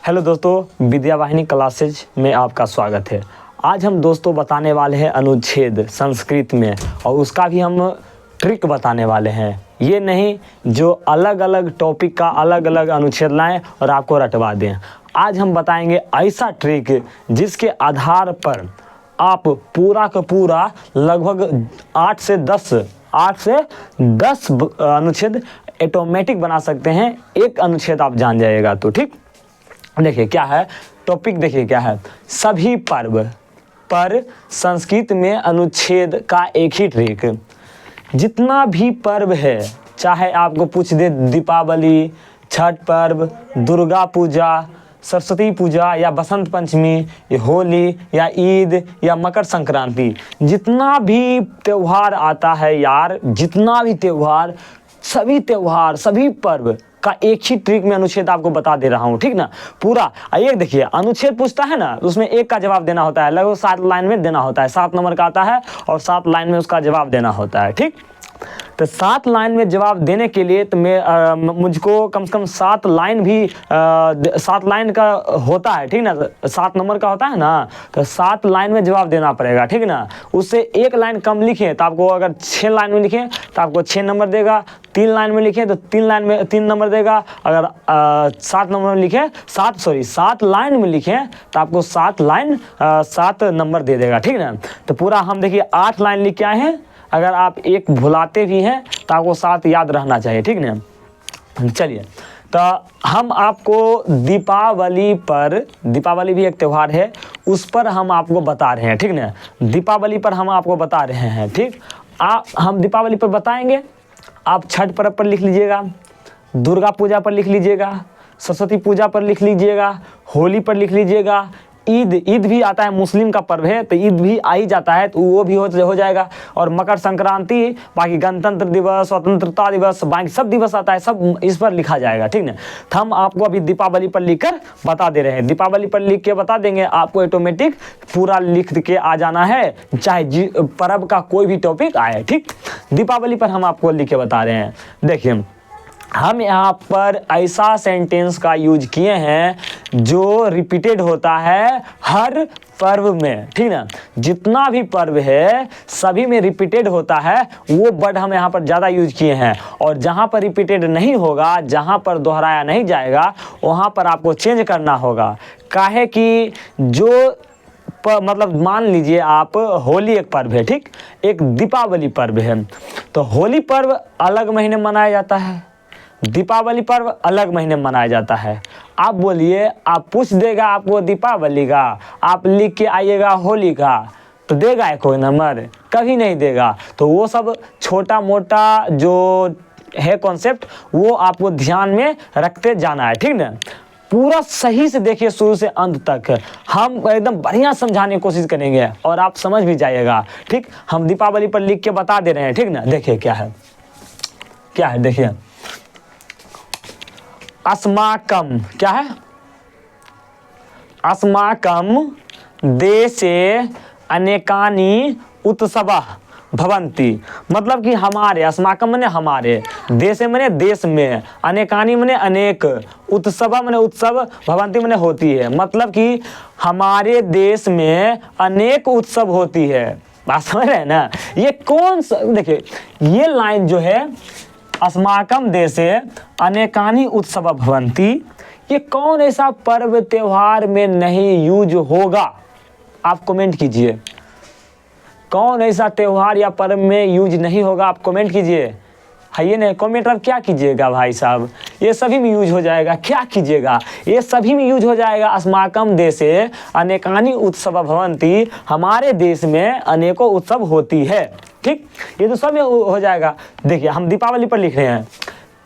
Hello दोस्तों, विद्या वाहिनी classes में आपका स्वागत है। आज हम दोस्तों बताने वाले हैं अनुच्छेद संस्कृत में, और उसका भी हम ट्रिक बताने वाले हैं। ये नहीं जो अलग अलग टॉपिक का अलग अलग अनुच्छेद लाएं और आपको रटवा दें। आज हम बताएंगे ऐसा ट्रिक जिसके आधार पर आप पूरा का पूरा लगभग 8 से 10 अनुच्छेद ऑटोमेटिक बना सकते हैं। एक अनुच्छेद आप जान जाइएगा तो ठीक। देखिए क्या है टॉपिक, देखिए क्या है, सभी पर्व पर संस्कृत में अनुच्छेद का एक ही ट्रिक। जितना भी पर्व है, चाहे आपको पूछ दे दीपावली, छठ पर्व, दुर्गा पूजा, सरस्वती पूजा या बसंत पंचमी या होली या ईद या मकर संक्रांति, जितना भी त्यौहार आता है यार, जितना भी त्यौहार, सभी पर्व का एक ही ट्रिक में अनुच्छेद आपको बता दे रहा हूँ, ठीक ना। पूरा ये देखिए, अनुच्छेद पूछता है ना, उसमें एक का जवाब देना होता है, लगभग 7 लाइन में देना होता है। 7 नंबर का आता है और 7 लाइन में उसका जवाब देना होता है, ठीक। तो 7 लाइन में जवाब देने के लिए तो मुझको कम से कम 7 लाइन भी 7 लाइन का होता है, ठीक ना। 7 नंबर का होता है ना, तो 7 लाइन में जवाब देना पड़ेगा, ठीक ना। उससे एक लाइन कम लिखें तो आपको, अगर 6 लाइन में लिखें तो आपको 6 नंबर देगा। 3 लाइन में लिखें तो 3 लाइन में 3 नंबर देगा। अगर 7 नंबर में लिखें 7 लाइन में लिखें तो आपको 7 नंबर दे देगा, ठीक ना। तो पूरा हम देखिए 8 लाइन लिख के आए हैं। अगर आप एक भुलाते भी हैं तो आपको 7 याद रहना चाहिए, ठीक ना। चलिए, तो हम आपको दीपावली भी एक त्यौहार है, उस पर हम आपको बता रहे हैं, ठीक ना। दीपावली पर हम आपको बता रहे हैं, ठीक। हम दीपावली पर बताएंगे, आप छठ पर्व पर लिख लीजिएगा, दुर्गा पूजा पर लिख लीजिएगा, सरस्वती पूजा पर लिख लीजिएगा, होली पर लिख लीजिएगा, ईद भी आता है, मुस्लिम का पर्व है तो ईद भी आ ही जाता है, तो वो भी हो जाएगा। और मकर संक्रांति, बाकी गणतंत्र दिवस, स्वतंत्रता दिवस, बाकी सब दिवस आता है, सब इस पर लिखा जाएगा, ठीक ना। तो हम आपको अभी दीपावली पर लिखकर बता दे रहे हैं। दीपावली पर लिख के बता देंगे, आपको ऑटोमेटिक पूरा लिख के आ जाना है, चाहे पर्व का कोई भी टॉपिक आए, ठीक। दीपावली पर हम आपको लिख के बता रहे हैं। देखिए, हम यहाँ पर ऐसा सेंटेंस का यूज किए हैं जो रिपीटेड होता है हर पर्व में, ठीक ना। जितना भी पर्व है सभी में रिपीटेड होता है, वो वर्ड हम यहाँ पर ज़्यादा यूज किए हैं। और जहाँ पर रिपीटेड नहीं होगा, जहाँ पर दोहराया नहीं जाएगा, वहाँ पर आपको चेंज करना होगा। काहे कि जो मतलब मान लीजिए आप, होली एक पर्व है, ठीक, एक दीपावली पर्व है, तो होली पर्व अलग महीने मनाया जाता है, दीपावली पर्व अलग महीने मनाया जाता है। आप बोलिए, आप पूछ देगा आपको दीपावली का, आप लिख के आइएगा होली का, तो देगा कोई नंबर? कभी नहीं देगा। तो वो सब छोटा मोटा जो है कॉन्सेप्ट, वो आपको ध्यान में रखते जाना है, ठीक ना। पूरा सही से देखिए, शुरू से अंत तक हम एकदम बढ़िया समझाने की कोशिश करेंगे और आप समझ भी जाइएगा, ठीक। हम दीपावली पर लिख के बता दे रहे हैं, ठीक ना। देखिए क्या है देखिए, अस्माकम, क्या है, अस्माकम देशे अनेकानि उत्सवः भवन्ति। मतलब कि हमारे, अस्माकम मने हमारे, देशे मने देश में, अनेकानि मने अनेक, उत्सव मने उत्सव, भवन्ति मने होती है। मतलब कि हमारे देश में अनेक उत्सव होती है। बात समझ रहे हैं ना। ये कौन सा, देखिए ये लाइन जो है, अस्माकम देशे अनेकानि उत्सव भवन्ति, ये कौन ऐसा पर्व त्योहार में नहीं यूज होगा? आप कमेंट कीजिए, कौन ऐसा त्योहार या पर्व में यूज नहीं होगा? आप कमेंट कीजिए। है ये नहीं कमेंट, अब क्या कीजिएगा भाई साहब, ये सभी में यूज हो जाएगा। क्या कीजिएगा, ये सभी में यूज हो जाएगा। अस्माकम देशे अनेकानि उत्सव भवन्ति, हमारे देश में अनेकों उत्सव होती है, ठीक। ये तो सब में हो जाएगा। देखिए, हम दीपावली पर लिख रहे हैं,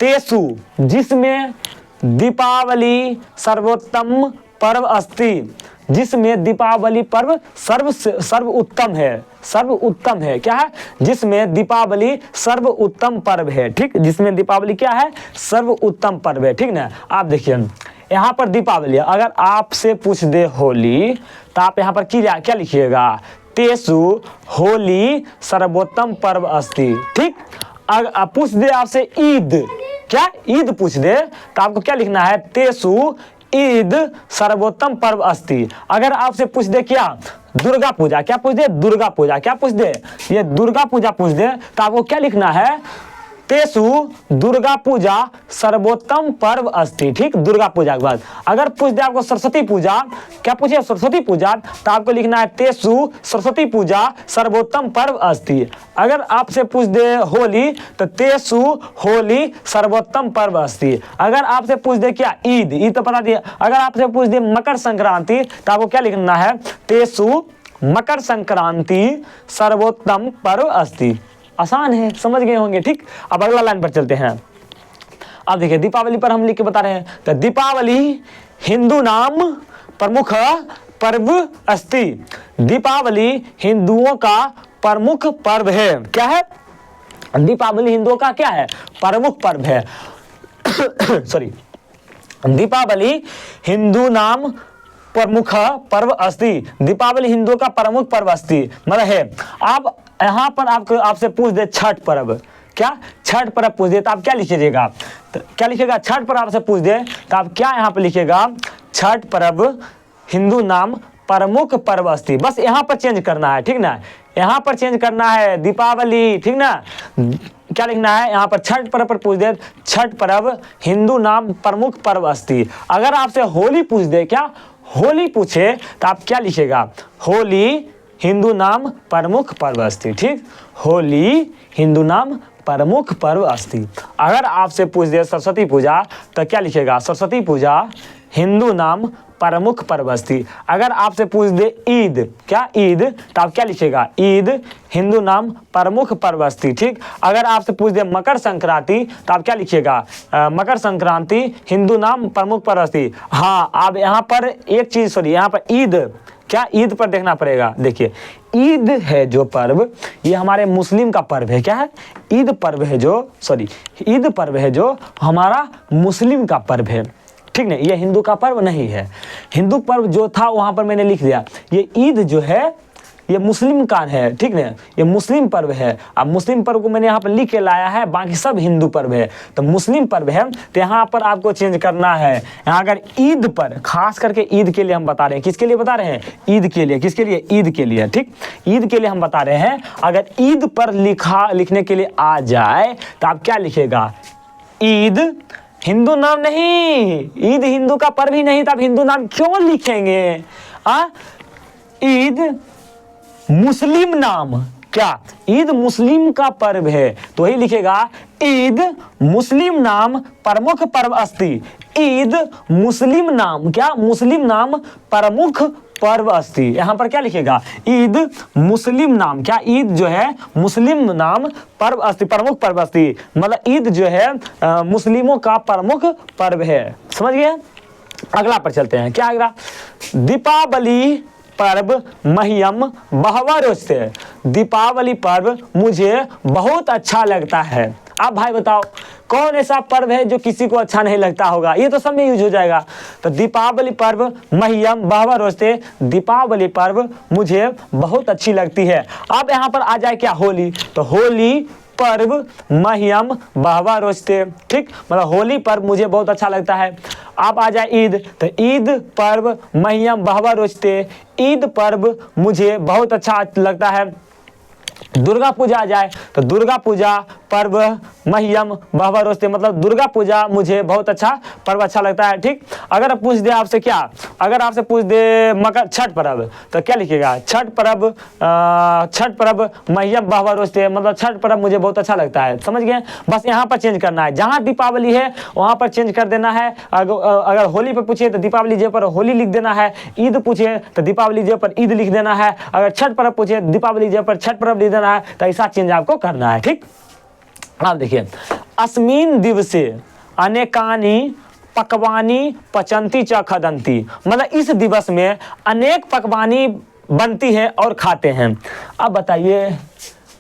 तेसु, जिसमें दीपावली सर्वोत्तम पर्व अस्ति, जिसमें दीपावली पर्व सर्वोत्तम है, क्या है, जिसमें दीपावली सर्वोत्तम पर्व है, ठीक। जिसमें दीपावली क्या है, सर्वोत्तम पर्व है, ठीक ना। आप देखिए यहाँ पर दीपावली, अगर आपसे पूछ दे होली, तो आप यहाँ पर क्या लिखिएगा, तेसु होली सर्वोत्तम पर्व अस्ति, ठीक। अगर पूछ दे आपसे ईद, क्या ईद पूछ दे, तो आपको क्या लिखना है, तेसु ईद सर्वोत्तम पर्व अस्ति। अगर आपसे पूछ दे क्या दुर्गा पूजा, क्या पूछ दे दुर्गा पूजा, क्या पूछ दे ये दुर्गा पूजा पूछ दे, तो आपको क्या लिखना है तेसु दुर्गा पूजा सर्वोत्तम पर्व अस्ति। ठीक, दुर्गा पूजा के बाद अगर पूछ दे आपको सरस्वती पूजा, क्या पूछे सरस्वती पूजा, तो आपको लिखना है तेसु सरस्वती पूजा सर्वोत्तम पर्व अस्ति। अगर आपसे पूछ दे होली, तो तेसु होली सर्वोत्तम पर्व अस्ति। अगर आपसे पूछ दे क्या ईद, ईद तो पता दिया। अगर आपसे पूछ दे मकर संक्रांति, तो आपको क्या लिखना है तेसु मकर संक्रांति सर्वोत्तम पर्व अस्ति। आसान है, समझ गए होंगे। ठीक, अब अगला लाइन पर चलते हैं। अब देखिए दीपावली पर हम लिख के बता रहे हैं, तो दीपावली हिंदू नाम प्रमुख पर्व अस्ति। दीपावली हिंदुओं का प्रमुख पर्व है। क्या है? दीपावली हिंदुओं का क्या है? प्रमुख पर्व है। सॉरी, दीपावली हिंदू नाम प्रमुख पर्व अस्ति। दीपावली हिंदुओं का प्रमुख पर्व अस्ति मतलब है। आप यहाँ पर आपसे पूछ दे छठ पर्व, क्या छठ पर्व पूछ दे, तो आप क्या लिखिएगा? तो क्या लिखिएगा? छठ पर्व आपसे पूछ दे तो आप क्या यहाँ पर लिखिएगा? छठ पर्व हिंदू नाम प्रमुख पर्व अस्ति। बस यहाँ पर चेंज करना है, ठीक ना, यहाँ पर चेंज करना है दीपावली, ठीक ना। क्या लिखना है यहाँ पर? छठ पर्व पर पूछ दे छठ पर्व हिंदू नाम प्रमुख पर्व अस्ति। अगर आपसे होली पूछ दे, क्या होली पूछे, तो आप क्या लिखिएगा? होली हिंदू नाम प्रमुख पर्व अस्ति। ठीक, होली हिंदू नाम प्रमुख पर्व अस्ति। अगर आपसे पूछ दे सरस्वती पूजा, तो क्या लिखेगा? सरस्वती पूजा हिंदू नाम प्रमुख पर्व अस्ति। अगर आपसे पूछ दे ईद, क्या ईद, तो आप क्या लिखेगा? ईद हिंदू नाम प्रमुख पर्व अस्ति। ठीक, अगर आपसे पूछ दे मकर संक्रांति, तो आप क्या लिखिएगा? मकर संक्रांति हिंदू नाम प्रमुख पर्व अस्ति। हाँ, आप यहाँ पर एक चीज, सॉरी, यहाँ पर ईद, क्या ईद पर देखना पड़ेगा। देखिए ईद है जो पर्व, ये हमारे मुस्लिम का पर्व है। क्या है? ईद पर्व है जो, सॉरी, ईद पर्व है जो हमारा मुस्लिम का पर्व है। ठीक नहीं, ये हिंदू का पर्व नहीं है। हिंदू पर्व जो था वहां पर मैंने लिख दिया। ये ईद जो है ये मुस्लिम का है, ठीक ना, ये मुस्लिम पर्व है। अब मुस्लिम पर्व को मैंने यहाँ पर लिख के लाया है, बाकी सब हिंदू पर्व है। तो मुस्लिम पर्व है, तो यहाँ पर आपको चेंज करना है। यहाँ अगर ईद पर, खास करके ईद के लिए हम बता रहे हैं, किसके लिए बता रहे हैं? ईद के लिए। किसके लिए? ईद के लिए। ठीक, ईद के लिए हम बता रहे हैं। अगर ईद पर लिखने के लिए आ जाए, तो आप क्या लिखेगा? ईद हिंदू नाम नहीं, ईद हिंदू का पर्व ही नहीं, तो आप हिंदू नाम क्यों लिखेंगे? ईद मुस्लिम नाम, क्या ईद मुस्लिम का पर्व है, तो ही लिखेगा ईद मुस्लिम नाम प्रमुख पर्व अस्ति। ईद मुस्लिम नाम, क्या मुस्लिम नाम प्रमुख पर्व अस्ति। यहाँ पर क्या लिखेगा? ईद मुस्लिम नाम, क्या ईद जो है मुस्लिम नाम पर्व अस्ति, प्रमुख पर्व अस्ति। मतलब ईद जो है मुस्लिमों का प्रमुख पर्व है। समझ गए? अगला पर चलते हैं। क्या अगला? दीपावली पर्व मह्यम बहवा रोचते। दीपावली पर्व मुझे बहुत अच्छा लगता है। आप भाई बताओ कौन ऐसा पर्व है जो किसी को अच्छा नहीं लगता होगा? ये तो सब में यूज हो जाएगा। तो दीपावली पर्व मह्यम बहवा रोचते, दीपावली पर्व मुझे बहुत अच्छी लगती है। अब यहाँ पर आ जाए क्या? होली। तो होली पर्व मह्यम बहवा रोचते। ठीक, मतलब होली पर्व मुझे बहुत अच्छा लगता है। आप आ जाए ईद, तो ईद पर्व मह्यम बहवा रोचते, ईद पर्व मुझे बहुत अच्छा लगता है। दुर्गा पूजा आ जाए, तो दुर्गा पूजा पर्व मह्यम बहवा रोचते, मतलब दुर्गा पूजा मुझे बहुत अच्छा पर्व अच्छा लगता है। ठीक, अगर पूछ दे आपसे क्या, अगर आपसे पूछ दे मकर छठ पर्व, तो क्या लिखिएगा? छठ पर्व मह्यम बहवा रोचते, मतलब छठ पर्व मुझे बहुत अच्छा लगता है। समझ गए? बस यहाँ पर चेंज करना है, जहाँ दीपावली है वहाँ पर चेंज कर देना है। अगर होली पर पूछे तो दीपावली जे पर होली लिख देना है, ईद पूछे तो दीपावली जे पर ईद लिख देना है, अगर छठ पर्व पूछे दीपावली जे पर छठ पर्व लिख देना है। तो ऐसा चेंज आपको करना है। ठीक, आप देखिए अस्मिन दिवसे अनेकानि पकवानी पचंती च खदंती, मतलब इस दिवस में अनेक पकवानी बनती है और खाते हैं। अब बताइए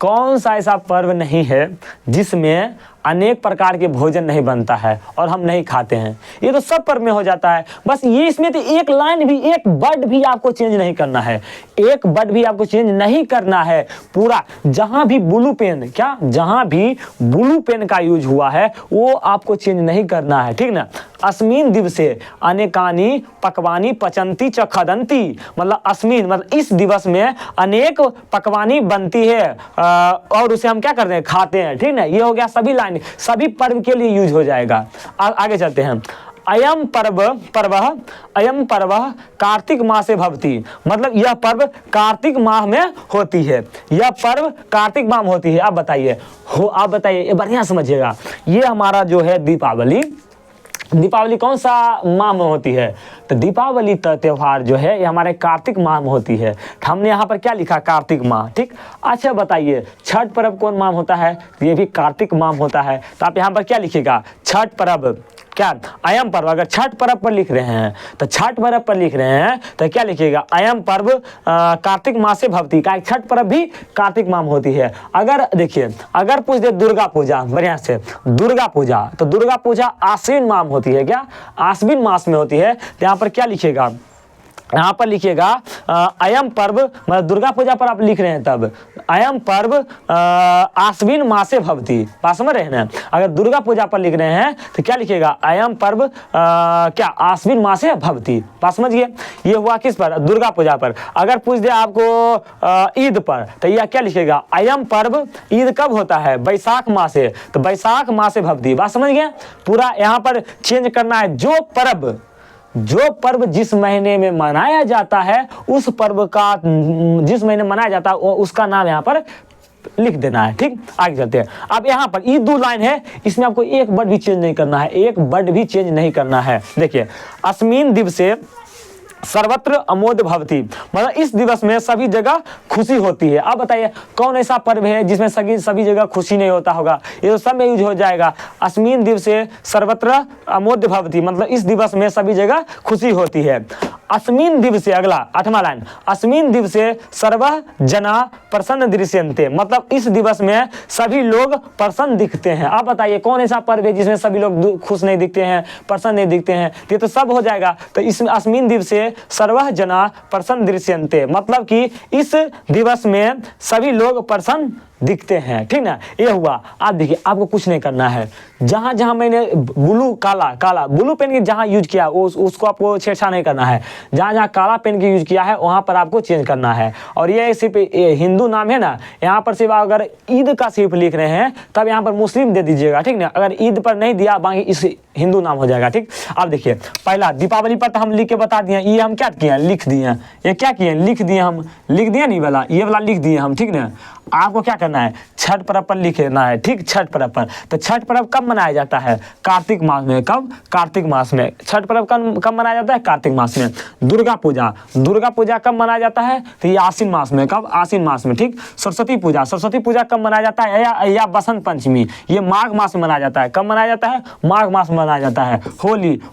कौन सा ऐसा पर्व नहीं है जिसमें अनेक प्रकार के भोजन नहीं बनता है और हम नहीं खाते हैं। ये तो सब पर्व में हो जाता है। बस ये इसमें तो एक लाइन भी, एक वर्ड भी आपको चेंज नहीं करना है, एक वर्ड भी आपको चेंज नहीं करना है। पूरा जहां भी ब्लू पेन, क्या जहां भी ब्लू पेन का यूज हुआ है वो आपको चेंज नहीं करना है, ठीक ना। अस्मिन दिवसे अनेकानी पकवानी पचंती च खदंती, मतलब अस्मिन मतलब इस दिवस में अनेक पकवानी बनती है और उसे हम क्या करते हैं, खाते हैं, ठीक ना। ये हो गया सभी लाइन, सभी पर्व के लिए यूज हो जाएगा। आगे चलते हैं। अयम पर्व कार्तिक माह से भवती, मतलब यह पर्व कार्तिक माह में होती है, यह पर्व कार्तिक माह में होती है। आप बताइए ये बढ़िया समझिएगा। ये हमारा जो है दीपावली कौन सा माह में होती है, तो दीपावली त्यौहार जो है ये हमारे कार्तिक माह में होती है। हमने यहाँ पर क्या लिखा, कार्तिक माह, ठीक। अच्छा बताइए छठ पर्व कौन माह में होता है, ये भी कार्तिक माह में होता है। तो आप यहाँ पर क्या लिखिएगा, छठ पर्व, क्या अयम पर्व, अगर छठ पर्व पर लिख रहे हैं तो छठ पर्व पर लिख रहे हैं तो क्या लिखिएगा, अयम पर्व कार्तिक माह से भवती, का छठ पर्व भी कार्तिक माह में होती है। अगर देखिए अगर पूछ दे दुर्गा पूजा, बढ़िया से दुर्गा पूजा, तो दुर्गा पूजा आश्विन माह में होती है, क्या आश्विन मास में होती है। तो यहाँ पर क्या लिखिएगा, यहाँ पर लिखिएगा अयम पर्व, मतलब दुर्गा पूजा पर आप लिख रहे हैं तब अयम पर्व आश्विन माह से भवती, बात समझ रहे हैं ना। अगर दुर्गा पूजा पर लिख रहे हैं तो क्या लिखिएगा, अयम पर्व क्या आश्विन माह से भवती, बात समझिए। ये हुआ किस पर, दुर्गा पूजा पर। अगर पूछ दे आपको ईद पर तो यह क्या लिखिएगा, अयम पर्व ईद कब होता है, बैसाख माह से, तो बैसाख माह से भवती, बात समझ गए। पूरा यहाँ पर चेंज करना है, जो पर्व जिस महीने में मनाया जाता है उस पर्व का, जिस महीने मनाया जाता है उसका नाम यहाँ पर लिख देना है, ठीक। आगे चलते हैं। अब यहाँ पर ये 2 लाइन है, इसमें आपको एक वर्ड भी चेंज नहीं करना है, एक वर्ड भी चेंज नहीं करना है। देखिए अस्मिन दिवसे सर्वत्र अमोद भवती, मतलब इस दिवस में सभी जगह खुशी होती है। अब बताइए कौन ऐसा पर्व है जिसमें सभी जगह खुशी नहीं होता होगा, ये तो सब में यूज हो जाएगा। अस्मिन दिवसे सर्वत्र अमोद भवती, मतलब इस दिवस में सभी जगह खुशी होती है। अस्मिन दिवसे, अगला 8वां लाइन, अस्मिन दिवसे सर्वः जना प्रसन्न दृश्यन्ते, मतलब इस दिवस में सभी लोग प्रसन्न दिखते हैं। आप बताइए कौन ऐसा पर्व है जिसमें सभी लोग खुश नहीं दिखते हैं, प्रसन्न नहीं दिखते हैं, ये तो सब हो जाएगा। तो इसमें अस्मिन दिवसे सर्वः जना प्रसन्न दृश्यन्ते, मतलब कि इस दिवस में सभी लोग प्रसन्न दिखते हैं, ठीक ना। ये हुआ। आप देखिए आपको कुछ नहीं करना है, जहां जहां मैंने ब्लू काला ब्लू पेन के जहां यूज किया उसको आपको छेड़छाड़ नहीं करना है, जहां जहां काला पेन के यूज किया है वहां पर आपको चेंज करना है। और ये सिर्फ हिंदू नाम है ना, यहाँ पर सिर्फ अगर ईद का सिर्फ लिख रहे हैं तब यहाँ पर मुस्लिम दे दीजिएगा, ठीक ना। अगर ईद पर नहीं दिया बाकी इस हिंदू नाम हो जाएगा, ठीक। अब देखिए पहला दीपावली पर तो हम लिख के बता दिए, ये हम क्या किए, लिख दिए, ये क्या किए, लिख दिए, हम लिख दिए नहीं वाला, ये वाला लिख दिए हम, ठीक ना। आपको क्या करना है, छठ पर्व पर लिखना है, ठीक। छठ पर्व पर, तो छठ पर्व कब मनाया जाता है, कार्तिक मास में। कब, कार्तिक मास में। छठ पर्व कब मनाया जाता है, कार्तिक मास में। दुर्गा पूजा कब मनाया जाता है, तो ये आश्विन मास में। कब, आश्विन मास में, ठीक। सरस्वती पूजा कब मनाया जाता है, या बसंत पंचमी, ये माघ मास में मनाया जाता है। कब मनाया जाता है, माघ मास में मनाया जाता है।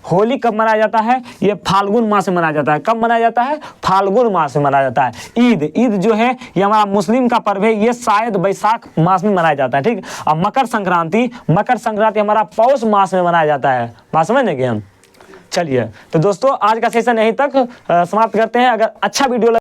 होली कब मनाया जाता है, ये फाल्गुन मास में मनाया जाता है। कब मनाया जाता है, फाल्गुन मास में मनाया जाता है। ईद जो है ये हमारा मुस्लिम का पर्व है, ये शायद बैसाख मास में मनाया जाता है, ठीक। अब मकर संक्रांति हमारा पौष मास में मनाया जाता है, बात समझ लेंगे हम। चलिए तो दोस्तों आज का सेशन यहीं तक समाप्त करते हैं। अगर अच्छा वीडियो